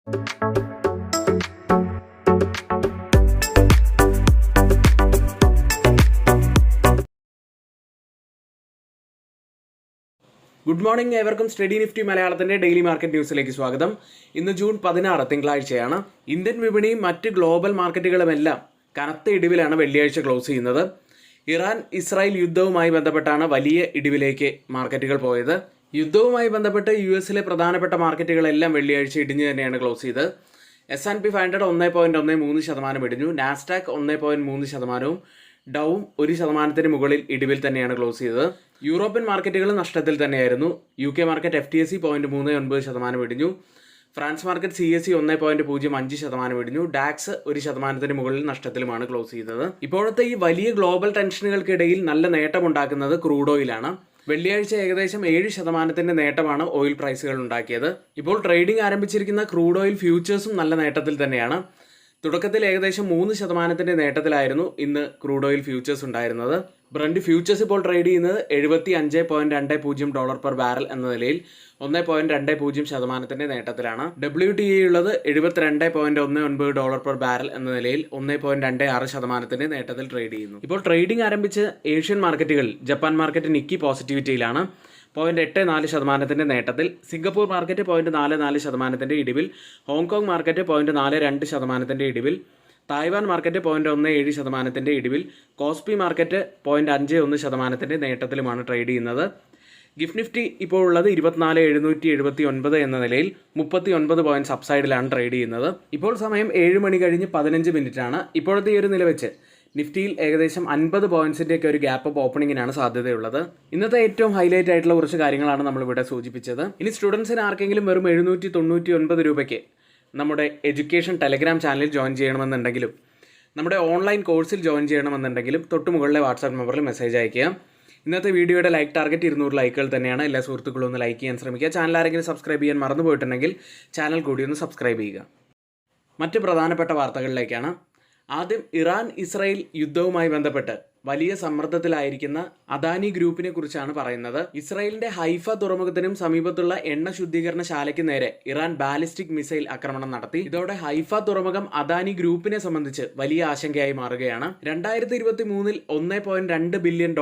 Good morning, ഏവർക്കും study Nifty മലയാളത്തിൻ്റെ daily market ന്യൂസിലേക്ക് സ്വാഗതം. ഇന്ന് ജൂൺ 16 തിങ്കളാഴ്ചയാണ്. ഇന്ത്യൻ വിപണിയും മറ്റ് ഗ്ലോബൽ മാർക്കറ്റുകളുമെല്ലാം കനത്ത ഇടിവിലാണ് വെള്ളിയാഴ്ച ക്ലോസ് ചെയ്യുന്നത്. ഇറാൻ ഇസ്രായേൽ യുദ്ധവുമായി ബന്ധപ്പെട്ടാണ് വലിയ ഇടിവിലേക്ക് മാർക്കറ്റുകൾ പോയത്. യുദ്ധവുമായി ബന്ധപ്പെട്ട് US പ്രധാനപ്പെട്ട മാർക്കറ്റുകളെല്ലാം വെള്ളിയാഴ്ച ഇടിഞ്ഞ് തന്നെയാണ് ക്ലോസ് ചെയ്തത്. S&P 500 1.13% ഇടിഞ്ഞു. നാസ്ഡാക്ക് 1.3%, ഡൗവും 1% മുകളിൽ ഇടിവിൽ തന്നെയാണ് ക്ലോസ് ചെയ്തത്. യൂറോപ്യൻ മാർക്കറ്റുകൾ നഷ്ടത്തിൽ തന്നെയായിരുന്നു. UK മാർക്കറ്റ് FTSE 0.39% ഇടിഞ്ഞു. ഫ്രാൻസ് മാർക്കറ്റ് CSE 1.05% ഇടിഞ്ഞു. ഡാക്സ് 1% മുകളിൽ നഷ്ടത്തിലുമാണ് ക്ലോസ് ചെയ്തത്. ഇപ്പോഴത്തെ ഈ വലിയ ഗ്ലോബൽ ടെൻഷനുകൾക്കിടയിൽ നല്ല നേട്ടമുണ്ടാക്കുന്നത് ക്രൂഡ് ഓയിലാണ്. വെള്ളിയാഴ്ച ഏകദേശം 7% നേട്ടമാണ് ഓയിൽ പ്രൈസുകൾ ഉണ്ടാക്കിയത്. ഇപ്പോൾ ട്രേഡിംഗ് ആരംഭിച്ചിരിക്കുന്ന ക്രൂഡ് ഓയിൽ ഫ്യൂച്ചേഴ്സും നല്ല നേട്ടത്തിൽ തന്നെയാണ്. തുടക്കത്തിൽ ഏകദേശം 3% നേട്ടത്തിലായിരുന്നു ഇന്ന് ക്രൂഡ് ഓയിൽ ഫ്യൂച്ചേഴ്സ് ഉണ്ടായിരുന്നത്. ബ്രന്റ് ഫ്യൂച്ചേഴ്സ് ഇപ്പോൾ ട്രേഡ് ചെയ്യുന്നത് $75.20 പെർ ബാരൽ എന്ന നിലയിൽ 1.20% നേട്ടത്തിലാണ്. WTI ഉള്ളത് $72.19 പെർ ബാരൽ എന്ന നിലയിൽ 1.26% നേട്ടത്തിൽ ട്രേഡ് ചെയ്യുന്നു. ഇപ്പോൾ ട്രേഡിംഗ് ആരംഭിച്ച ഏഷ്യൻ മാർക്കറ്റുകളിൽ ജപ്പാൻ മാർക്കറ്റ് നിക്കി പോസിറ്റിവിറ്റിയിലാണ്, 0.84% നേട്ടത്തിൽ. സിംഗപ്പൂർ മാർക്കറ്റ് 0.44% ഇടിവിൽ. ഹോങ്കോങ് മാർക്കറ്റ് 0.42% ഇടിവിൽ. തായ്വാൻ മാർക്കറ്റ് 0.17% ഇടിവിൽ. കോസ്പി മാർക്കറ്റ് 0.51% നേട്ടത്തിലുമാണ് ട്രേഡ് ചെയ്യുന്നത്. ഗിഫ്റ്റ് നിഫ്റ്റി ഇപ്പോൾ ഉള്ളത് 24,779 എന്ന നിലയിൽ 39 പോയിന്റ് സബ്സൈഡിലാണ് ട്രേഡ് ചെയ്യുന്നത്. ഇപ്പോൾ സമയം 7 മണി കഴിഞ്ഞ് 15 മിനിറ്റാണ്. ഇപ്പോഴത്തെ ഈ ഒരു നില വെച്ച് നിഫ്റ്റിയിൽ ഏകദേശം 50 പോയിന്റ്സിൻ്റെയൊക്കെ ഒരു ഗ്യാപ്പ് അപ്പ് ഓപ്പണിങ്ങിനാണ് സാധ്യതയുള്ളത്. ഇന്നത്തെ ഏറ്റവും ഹൈലൈറ്റ് ആയിട്ടുള്ള കുറച്ച് കാര്യങ്ങളാണ് നമ്മളിവിടെ സൂചിപ്പിച്ചത്. ഇനി സ്റ്റുഡൻസിന് ആർക്കെങ്കിലും വെറും 799 രൂപയ്ക്ക് നമ്മുടെ എഡ്യൂക്കേഷൻ ടെലഗ്രാം ചാനലിൽ ജോയിൻ ചെയ്യണമെന്നുണ്ടെങ്കിലും നമ്മുടെ ഓൺലൈൻ കോഴ്സിൽ ജോയിൻ ചെയ്യണമെന്നുണ്ടെങ്കിലും തൊട്ട് മുകളിലെ വാട്സാപ്പ് നമ്പറിൽ മെസ്സേജ് അയയ്ക്കുക. ഇന്നത്തെ വീഡിയോയുടെ ലൈക്ക് ടാർഗറ്റ് 200 ലൈക്കുകൾ തന്നെയാണ്. എല്ലാ സുഹൃത്തുക്കളും ഒന്ന് ലൈക്ക് ചെയ്യാൻ ശ്രമിക്കുക. ചാനൽ ആരെങ്കിലും സബ്സ്ക്രൈബ് ചെയ്യാൻ മറന്നുപോയിട്ടുണ്ടെങ്കിൽ ചാനൽ കൂടി ഒന്ന് സബ്സ്ക്രൈബ് ചെയ്യുക. മറ്റ് പ്രധാനപ്പെട്ട വാർത്തകളിലേക്കാണ്. ആദ്യം ഇറാൻ ഇസ്രായേൽ യുദ്ധവുമായി ബന്ധപ്പെട്ട് വലിയ സമ്മർദ്ദത്തിലായിരിക്കുന്ന അദാനി ഗ്രൂപ്പിനെ കുറിച്ചാണ് പറയുന്നത്. ഇസ്രായേലിന്റെ ഹൈഫ തുറമുഖത്തിനും സമീപത്തുള്ള എണ്ണ ശുദ്ധീകരണ ശാലയ്ക്ക് നേരെ ഇറാൻ ബാലിസ്റ്റിക് മിസൈൽ ആക്രമണം നടത്തി. ഇതോടെ ഹൈഫ തുറമുഖം അദാനി ഗ്രൂപ്പിനെ സംബന്ധിച്ച് വലിയ ആശങ്കയായി മാറുകയാണ്. 2023 $1.2 ബില്യൺ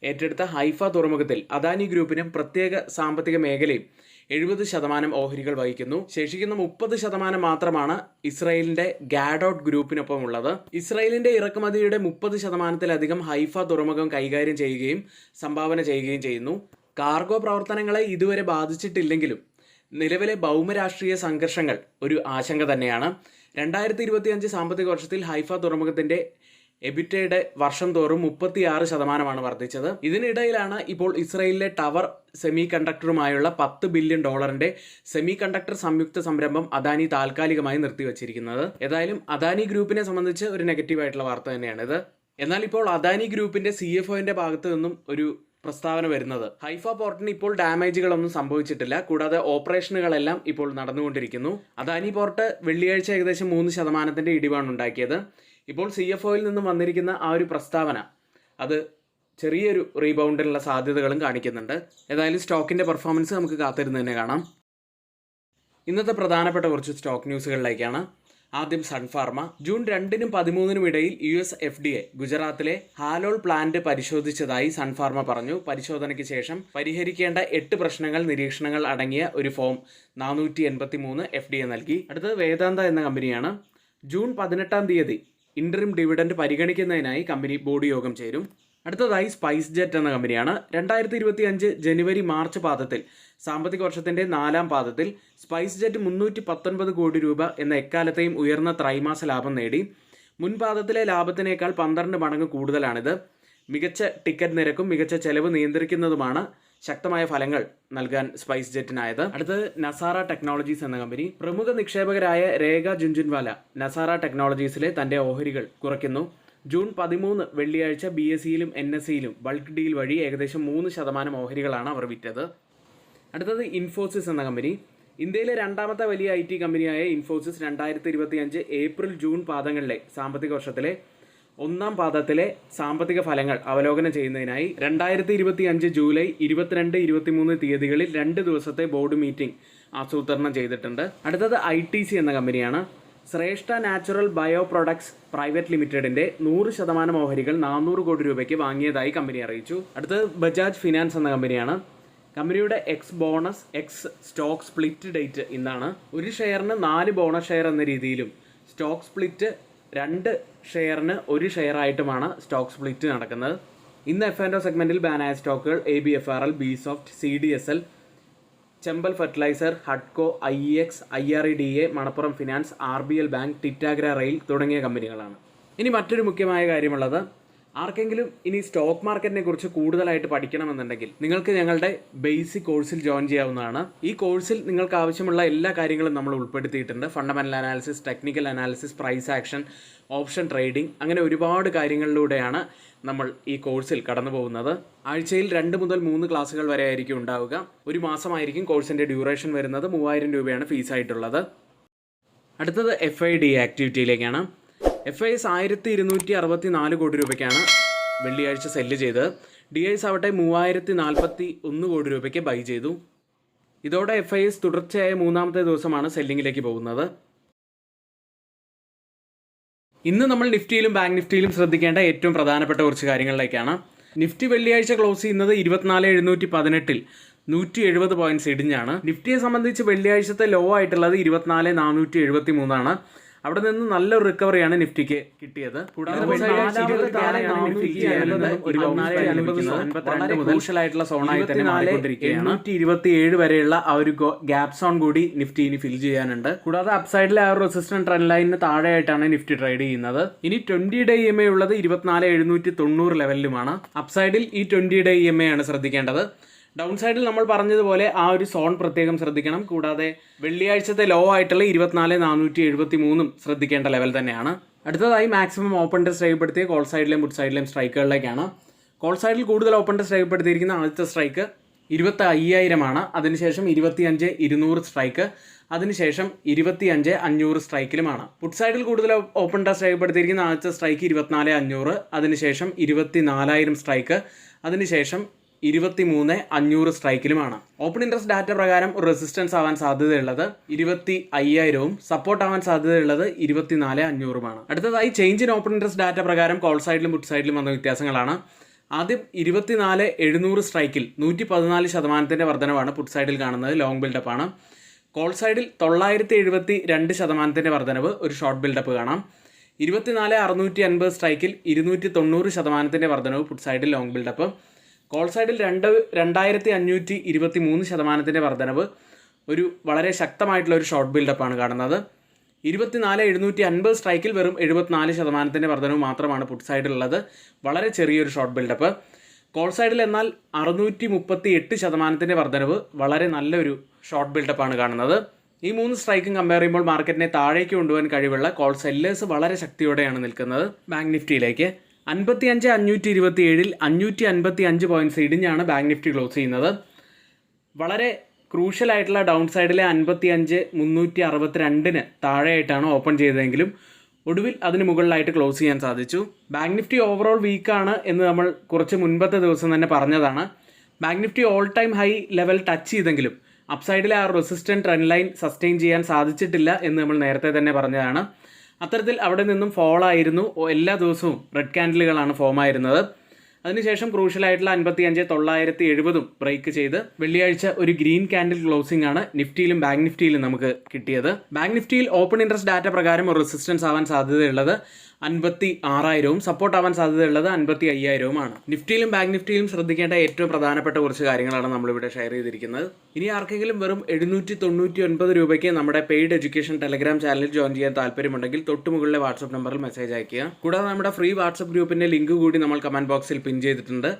ഏറ്റെടുത്ത ഹൈഫ തുറമുഖത്തിൽ അദാനി ഗ്രൂപ്പിനും പ്രത്യേക സാമ്പത്തിക മേഖലയും 70% ഓഹരികൾ വഹിക്കുന്നു. ശേഷിക്കുന്ന 30% മാത്രമാണ് ഇസ്രായേലിന്റെ ഗാഡോട്ട് ഗ്രൂപ്പിനൊപ്പം ഉള്ളത്. ഇസ്രായേലിന്റെ ഇറക്കുമതിയുടെ 30%-ലധികം ഹൈഫ തുറമുഖം കൈകാര്യം ചെയ്യുകയും സംഭാവന ചെയ്യുകയും ചെയ്യുന്നു. കാർഗോ പ്രവർത്തനങ്ങളെ ഇതുവരെ ബാധിച്ചിട്ടില്ലെങ്കിലും നിലവിലെ ഭൗമരാഷ്ട്രീയ സംഘർഷങ്ങൾ ഒരു ആശങ്ക തന്നെയാണ്. 2025 സാമ്പത്തിക വർഷത്തിൽ ഹൈഫ തുറമുഖത്തിന്റെ എബിറ്റയുടെ വർഷം തോറും 36% വർദ്ധിച്ചത്. ഇതിനിടയിലാണ് ഇപ്പോൾ ഇസ്രായേലിലെ ടവർ സെമി കണ്ടക്ടറുമായുള്ള $10 ബില്യൺ സെമി കണ്ടക്ടർ സംയുക്ത സംരംഭം അദാനി താൽക്കാലികമായി നിർത്തിവച്ചിരിക്കുന്നത്. ഏതായാലും അദാനി ഗ്രൂപ്പിനെ സംബന്ധിച്ച് ഒരു നെഗറ്റീവായിട്ടുള്ള വാർത്ത തന്നെയാണിത്. എന്നാൽ ഇപ്പോൾ അദാനി ഗ്രൂപ്പിന്റെ CFOന്റെ ഭാഗത്തു നിന്നും ഒരു പ്രസ്താവന വരുന്നത്, ഹൈഫ പോർട്ടിന് ഇപ്പോൾ ഡാമേജുകളൊന്നും സംഭവിച്ചിട്ടില്ല, കൂടാതെ ഓപ്പറേഷനുകളെല്ലാം ഇപ്പോൾ നടന്നുകൊണ്ടിരിക്കുന്നു. അദാനി പോർട്ട് വെള്ളിയാഴ്ച ഏകദേശം 3% ഇടിവാണ് ഉണ്ടാക്കിയത്. ഇപ്പോൾ CFOയിൽ നിന്നും വന്നിരിക്കുന്ന ആ ഒരു പ്രസ്താവന അത് ചെറിയൊരു റീബൗണ്ടിനുള്ള സാധ്യതകളും കാണിക്കുന്നുണ്ട്. ഏതായാലും സ്റ്റോക്കിൻ്റെ പെർഫോമൻസ് നമുക്ക് കാത്തിരുന്ന് തന്നെ കാണാം. ഇന്നത്തെ പ്രധാനപ്പെട്ട കുറച്ച് സ്റ്റോക്ക് ന്യൂസുകളിലേക്കാണ്. ആദ്യം സൺഫാർമ. ജൂൺ 2-നും 13-നും ഇടയിൽ US FDA ഗുജറാത്തിലെ ഹാലോൾ പ്ലാന്റ് പരിശോധിച്ചതായി സൺഫാർമ പറഞ്ഞു. പരിശോധനയ്ക്ക് ശേഷം പരിഹരിക്കേണ്ട 8 പ്രശ്നങ്ങൾ, നിരീക്ഷണങ്ങൾ അടങ്ങിയ ഒരു ഫോം 483 FDA നൽകി. അടുത്തത് വേദാന്ത എന്ന കമ്പനിയാണ്. ജൂൺ 18-ാം തീയതി ഇൻറ്ററിം ഡിവിഡൻഡ് പരിഗണിക്കുന്നതിനായി കമ്പനി ബോർഡ് യോഗം ചേരും. അടുത്തതായി സ്പൈസ് ജെറ്റ് എന്ന കമ്പനിയാണ്. 2025 ജനുവരി-മാർച്ച് പാദത്തിൽ സാമ്പത്തിക വർഷത്തിൻ്റെ 4-ാം പാദത്തിൽ സ്പൈസ് ജെറ്റ് 319 കോടി രൂപ എന്ന എക്കാലത്തെയും ഉയർന്ന ത്രൈമാസ ലാഭം നേടി. മുൻപാദത്തിലെ ലാഭത്തിനേക്കാൾ 12 മടങ്ങ് കൂടുതലാണിത്. മികച്ച ടിക്കറ്റ് നിരക്കും മികച്ച ചെലവ് നിയന്ത്രിക്കുന്നതുമാണ് ശക്തമായ ഫലങ്ങൾ നൽകാൻ സ്പൈസ് ജെറ്റിനായത്. അടുത്തത് നസാറ ടെക്നോളജീസ് എന്ന കമ്പനി. പ്രമുഖ നിക്ഷേപകരായ രേഖ ജുൻജുൻവാല നസാറ ടെക്നോളജീസിലെ തന്റെ ഓഹരികൾ കുറയ്ക്കുന്നു. ജൂൺ 13 വെള്ളിയാഴ്ച BSEയിലും NSEയിലും ബൾക്ക് ഡീൽ വഴി ഏകദേശം 3% ഓഹരികളാണ് അവർ വിറ്റത്. അടുത്തത് ഇൻഫോസിസ് എന്ന കമ്പനി. ഇന്ത്യയിലെ രണ്ടാമത്തെ വലിയ IT കമ്പനിയായ ഇൻഫോസിസ് 2025 ഏപ്രിൽ-ജൂൺ പാദങ്ങളിലെ സാമ്പത്തിക വർഷത്തിലെ 1-ാം പാദത്തിലെ സാമ്പത്തിക ഫലങ്ങൾ അവലോകനം ചെയ്യുന്നതിനായി 2025 ജൂലൈ 22-23 തീയതികളിൽ 2 ദിവസത്തെ ബോർഡ് മീറ്റിംഗ് ആസൂത്രണം ചെയ്തിട്ടുണ്ട്. അടുത്തത് ITC എന്ന കമ്പനിയാണ്. ശ്രേഷ്ഠ നാച്ചുറൽ ബയോ പ്രൊഡക്ട്സ് പ്രൈവറ്റ് ലിമിറ്റഡിൻ്റെ 100% ഓഹരികൾ 400 കോടി രൂപയ്ക്ക് വാങ്ങിയതായി കമ്പനി അറിയിച്ചു. അടുത്തത് ബജാജ് ഫിനാൻസ് എന്ന കമ്പനിയാണ്. കമ്പനിയുടെ ex bonus ex stock split date ഇന്നാണ്. ഒരു ഷെയറിന് 4 ബോണസ് ഷെയർ എന്ന രീതിയിലും സ്റ്റോക്ക് സ്പ്ലിറ്റ് 2 ഷെയറിന് 1 ഷെയർ ആയിട്ടുമാണ് സ്റ്റോക്ക് സ്പ്ലിറ്റ് നടക്കുന്നത്. ഇന്ന് F&O സെഗ്മെൻറ്റിൽ ബാനായ സ്റ്റോക്കുകൾ ABFRL, BSoft, CDSL, Chambal fertiliser, ഹഡ്കോ, IEX, IREDA, Manappuram finance, RBL bank, Titagarh rail തുടങ്ങിയ കമ്പനികളാണ്. ഇനി മറ്റൊരു മുഖ്യമായ കാര്യമുള്ളത്, ആർക്കെങ്കിലും ഇനി സ്റ്റോക്ക് മാർക്കറ്റിനെ കുറിച്ച് കൂടുതലായിട്ട് പഠിക്കണമെന്നുണ്ടെങ്കിൽ നിങ്ങൾക്ക് ഞങ്ങളുടെ ബേസിക് കോഴ്സിൽ ജോയിൻ ചെയ്യാവുന്നതാണ്. ഈ കോഴ്സിൽ നിങ്ങൾക്ക് ആവശ്യമുള്ള എല്ലാ കാര്യങ്ങളും നമ്മൾ ഉൾപ്പെടുത്തിയിട്ടുണ്ട്. Fundamental analysis, technical analysis, price action, option trading, അങ്ങനെ ഒരുപാട് കാര്യങ്ങളിലൂടെയാണ് നമ്മൾ ഈ കോഴ്സിൽ കടന്നു പോകുന്നത്. ആഴ്ചയിൽ 2 മുതൽ 3 ക്ലാസ്സുകൾ വരെ ആയിരിക്കും ഉണ്ടാവുക. ഒരു മാസമായിരിക്കും കോഴ്സിൻ്റെ ഡ്യൂറേഷൻ വരുന്നത്. 3000 രൂപയാണ് ഫീസായിട്ടുള്ളത്. അടുത്തത് FIDA ആക്ടിവിറ്റിയിലേക്കാണ്. FIS 1264 കോടി രൂപയ്ക്കാണ് വെള്ളിയാഴ്ച സെല്ല് ചെയ്തത്. DIS ആവട്ടെ 3041 കോടി രൂപയ്ക്ക് ബൈ ചെയ്തു. ഇതോടെ FIS തുടർച്ചയായ 3ാമത്തെ ദിവസമാണ് സെല്ലിങ്ങിലേക്ക് പോകുന്നത്. ഇന്ന് നമ്മൾ നിഫ്റ്റിയിലും ബാങ്ക് നിഫ്റ്റിയിലും ശ്രദ്ധിക്കേണ്ട ഏറ്റവും പ്രധാനപ്പെട്ട കുറച്ച് കാര്യങ്ങളിലേക്കാണ്. നിഫ്റ്റി വെള്ളിയാഴ്ച ക്ലോസ് ചെയ്യുന്നത് 24,718-ൽ 170 പോയിന്റ്സ് ഇടിഞ്ഞാണ്. നിഫ്റ്റിയെ സംബന്ധിച്ച് വെള്ളിയാഴ്ചത്തെ ലോ ആയിട്ടുള്ളത് 24,473 അവിടെ നിന്ന് നല്ലൊരു റിക്കവറിയാണ് നിഫ്റ്റിക്ക് കിട്ടിയത്. കൂടാതെ ക്രൂഷ്യലായിട്ടുള്ള സോണായി തന്നെ മാറിക്കൊണ്ടിരിക്കുകയാണ്. 827 വരെയുള്ള ആ ഒരു ഗ്യാപ് സോൺ കൂടി നിഫ്റ്റി ഇനി ഫിൽ ചെയ്യാനുണ്ട്. കൂടാതെ അപ്സൈഡിലെ ആ ഒരു റെസിസ്റ്റന്റ് ട്രെൻഡ് ലൈനിന് താഴെയായിട്ടാണ് നിഫ്റ്റി ട്രേഡ് ചെയ്യുന്നത്. ഇനി 20-day EMA ഉള്ളത് 24,790 ലെവലിലുമാണ്. അപ്സൈഡിൽ ഈ 20-day EMA ആണ് ശ്രദ്ധിക്കേണ്ടത്. ഡൗൺ സൈഡിൽ നമ്മൾ പറഞ്ഞതുപോലെ ആ ഒരു സോൺ പ്രത്യേകം ശ്രദ്ധിക്കണം. കൂടാതെ വെള്ളിയാഴ്ചത്തെ ലോ ആയിട്ടുള്ള 24,473 ശ്രദ്ധിക്കേണ്ട ലെവൽ തന്നെയാണ്. അടുത്തതായി മാക്സിമം ഓപ്പൺ ടെസ്റ്റ് രേഖപ്പെടുത്തിയ കോൾ സൈഡിലെയും പുട്ട് സൈഡിലെയും സ്ട്രൈക്കുകളിലേക്കാണ്. കോൾ സൈഡിൽ കൂടുതൽ ഓപ്പൺ ടെസ്റ്റ് രേഖപ്പെടുത്തിയിരിക്കുന്ന ആദ്യത്തെ സ്ട്രൈക്ക് 25,000 അതിനുശേഷം 25,200 സ്ട്രൈക്ക്, അതിനുശേഷം 25,500 സ്ട്രൈക്കിലുമാണ്. പുട്ട് സൈഡിൽ കൂടുതൽ ഓപ്പൺ ടെസ്റ്റ് രേഖപ്പെടുത്തിയിരിക്കുന്ന ആദ്യത്തെ സ്ട്രൈക്ക് 24,500, അതിനുശേഷം 24,000 സ്ട്രൈക്ക്, അതിനുശേഷം 23,500 സ്ട്രൈക്കിലുമാണ്. ഓപ്പൺ ഇൻട്രസ്റ്റ് ഡാറ്റ പ്രകാരം ഒരു റെസിസ്റ്റൻസ് ആവാൻ സാധ്യതയുള്ളത് 25,000-ഉം സപ്പോർട്ട് ആവാൻ സാധ്യതയുള്ളത് 24,500-ഉമാണ്. അടുത്തതായി change in open interest data പ്രകാരം കോൾ സൈഡിലും പുട്ട് സൈഡിലും വന്ന വ്യത്യാസങ്ങളാണ്. ആദ്യം 24,700 സ്ട്രൈക്കിൽ 114% വർധനവാണ് പുട്ട് സൈഡിൽ കാണുന്നത്. ലോങ് ബിൽഡപ്പാണ്. കോൾ സൈഡിൽ 972% വർധനവ്, ഒരു ഷോർട്ട് ബിൽഡപ്പ് കാണാം. 24,650 സ്ട്രൈക്കിൽ 290% വർധനവ്, പുട്ട് സൈഡിൽ ലോങ് ബിൽഡപ്പ്. കോൾ സൈഡിൽ 2,523% വർധനവ്, ഒരു വളരെ ശക്തമായിട്ടുള്ള ഒരു ഷോർട്ട് ബിൽഡപ്പാണ് കാണുന്നത്. 24,750 സ്ട്രൈക്കിൽ വെറും 74% വർധനവ് മാത്രമാണ് പുട്ട് സൈഡിലുള്ളത്, വളരെ ചെറിയൊരു ഷോർട്ട് ബിൽഡപ്പ്. കോൾ സൈഡിൽ എന്നാൽ 638% വർധനവ്, വളരെ നല്ലൊരു ഷോർട്ട് ബിൽഡപ്പാണ് കാണുന്നത്. ഈ 3 സ്ട്രൈക്കും കമ്പയർ ചെയ്യുമ്പോൾ മാർക്കറ്റിനെ താഴേക്ക് കൊണ്ടുപോകാൻ കഴിവുള്ള കോൾ സെല്ലേഴ്സ് വളരെ ശക്തിയോടെയാണ് നിൽക്കുന്നത്. ബാങ്ക് നിഫ്റ്റിയിലേക്ക് 55,527-ൽ 555 പോയിന്റ്സ് ഇടിഞ്ഞാണ് ബാങ്ക് നിഫ്റ്റി ക്ലോസ് ചെയ്യുന്നത്. വളരെ ക്രൂഷ്യലായിട്ടുള്ള ഡൗൺ സൈഡിലെ 55,362-ന് താഴെയായിട്ടാണ് ഓപ്പൺ ചെയ്തതെങ്കിലും ഒടുവിൽ അതിന് മുകളിലായിട്ട് ക്ലോസ് ചെയ്യാൻ സാധിച്ചു. ബാങ്ക് നിഫ്റ്റി ഓവറോൾ വീക്കാണ് എന്ന് നമ്മൾ കുറച്ച് മുൻപത്തെ ദിവസം തന്നെ പറഞ്ഞതാണ്. Bank Nifty all time high level touch ചെയ്തെങ്കിലും അപ്സൈഡിലെ ആ റെസിസ്റ്റന്റ് ട്രെൻഡ് ലൈൻ സസ്റ്റെയിൻ ചെയ്യാൻ സാധിച്ചിട്ടില്ല എന്ന് നമ്മൾ നേരത്തെ തന്നെ പറഞ്ഞതാണ്. അത്തരത്തിൽ അവിടെ നിന്നും ഫോൾ ആയിരുന്നു. എല്ലാ ദിവസവും റെഡ് ക്യാൻഡിലുകളാണ് ഫോം ആയിരുന്നത്. അതിനുശേഷം ക്രൂഷ്യലായിട്ടുള്ള 55,970 ബ്രേക്ക് ചെയ്ത് വെള്ളിയാഴ്ച ഒരു ഗ്രീൻ ക്യാൻഡിൽ ക്ലോസിംഗ് ആണ് നിഫ്റ്റിയിലും ബാങ്ക് നിഫ്റ്റിയിലും നമുക്ക് കിട്ടിയത്. ബാങ്ക് നിഫ്റ്റിയിൽ ഓപ്പൺ ഇൻട്രസ്റ്റ് ഡാറ്റ പ്രകാരം ഒരു റെസിസ്റ്റൻസ് ആവാൻ സാധ്യതയുള്ളത് 56,000-ഉം സപ്പോർട്ട് ആവാൻ സാധ്യതയുള്ളത് 55,000-ഉമാണ്. നിഫ്റ്റിയിലും ബാങ്ക് നിഫ്റ്റിയിലും ശ്രദ്ധിക്കേണ്ട ഏറ്റവും പ്രധാനപ്പെട്ട കുറച്ച് കാര്യങ്ങളാണ് നമ്മളിവിടെ ഷെയർ ചെയ്തിരിക്കുന്നത്. ഇനി ആർക്കെങ്കിലും വെറും 799 രൂപയ്ക്ക് നമ്മുടെ പെയ്ഡ് എഡ്യൂക്കേഷൻ ടെലഗ്രാം ചാനലിൽ ജോയിൻ ചെയ്യാൻ താല്പര്യമുണ്ടെങ്കിൽ തൊട്ടുമുകളിലെ വാട്സ്ആപ്പ് നമ്പറിൽ മെസ്സേജ് അയയ്ക്കുക. കൂടാതെ നമ്മുടെ ഫ്രീ വാട്സ്ആപ്പ് ഗ്രൂപ്പിൻ്റെ ലിങ്ക് കൂടി നമ്മൾ കമൻറ്റ് ബോക്സിൽ പിൻ ചെയ്തിട്ടുണ്ട്.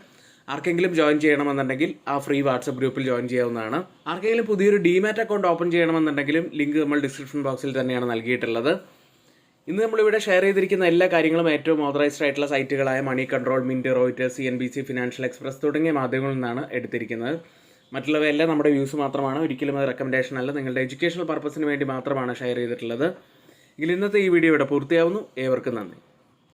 ആർക്കെങ്കിലും ജോയിൻ ചെയ്യണമെന്നുണ്ടെങ്കിൽ ആ ഫ്രീ വാട്സ്ആപ്പ് ഗ്രൂപ്പിൽ ജോയിൻ ചെയ്യാവുന്നതാണ്. ആർക്കെങ്കിലും പുതിയൊരു ഡിമാറ്റ് അക്കൗണ്ട് ഓപ്പൺ ചെയ്യണമെന്നുണ്ടെങ്കിലും ലിങ്ക് നമ്മൾ ഡിസ്ക്രിപ്ഷൻ ബോക്സിൽ തന്നെയാണ് നൽകിയിട്ടുള്ളത്. ഇന്ന് നമ്മളിവിടെ ഷെയർ ചെയ്തിരിക്കുന്ന എല്ലാ കാര്യങ്ങളും ഏറ്റവും ഓതറൈസ്ഡ് ആയിട്ടുള്ള സൈറ്റുകളായ Moneycontrol, Mint, Reuters, CNBC, Financial Express തുടങ്ങിയ മാധ്യമങ്ങളിൽ നിന്നാണ് എടുത്തിരിക്കുന്നത്. മറ്റുള്ളവയെല്ലാം നമ്മുടെ വ്യൂസ് മാത്രമാണ്, ഒരിക്കലും അത് റെക്കമെൻഡേഷൻ അല്ല. നിങ്ങളുടെ എഡ്യൂക്കേഷണൽ പർപ്പസിന് വേണ്ടി മാത്രമാണ് ഷെയർ ചെയ്തിട്ടുള്ളത്. എങ്കിൽ ഇന്നത്തെ ഈ വീഡിയോ ഇവിടെ പൂർത്തിയാവുന്നു. ഏവർക്കും നന്ദി.